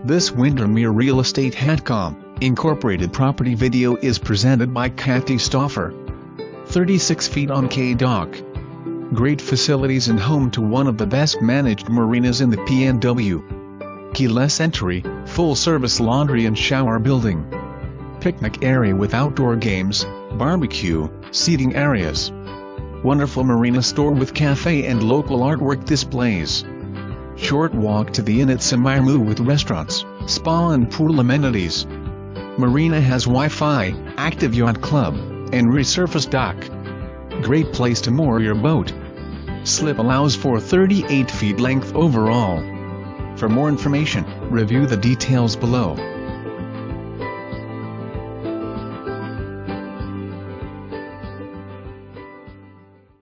This Windermere Real Estate Whatcom, Incorporated property video is presented by Stauffer. 36 feet on K dock. Great facilities and home to one of the best managed marinas in the PNW. Keyless entry, full service laundry and shower building. Picnic area with outdoor games, barbecue, seating areas. Wonderful marina store with cafe and local artwork displays. Short walk to the inn at Semiahmoo with restaurants, spa and pool amenities. Marina has Wi-Fi, active yacht club, and resurfaced dock. Great place to moor your boat. Slip allows for 38 feet length overall. For more information, review the details below.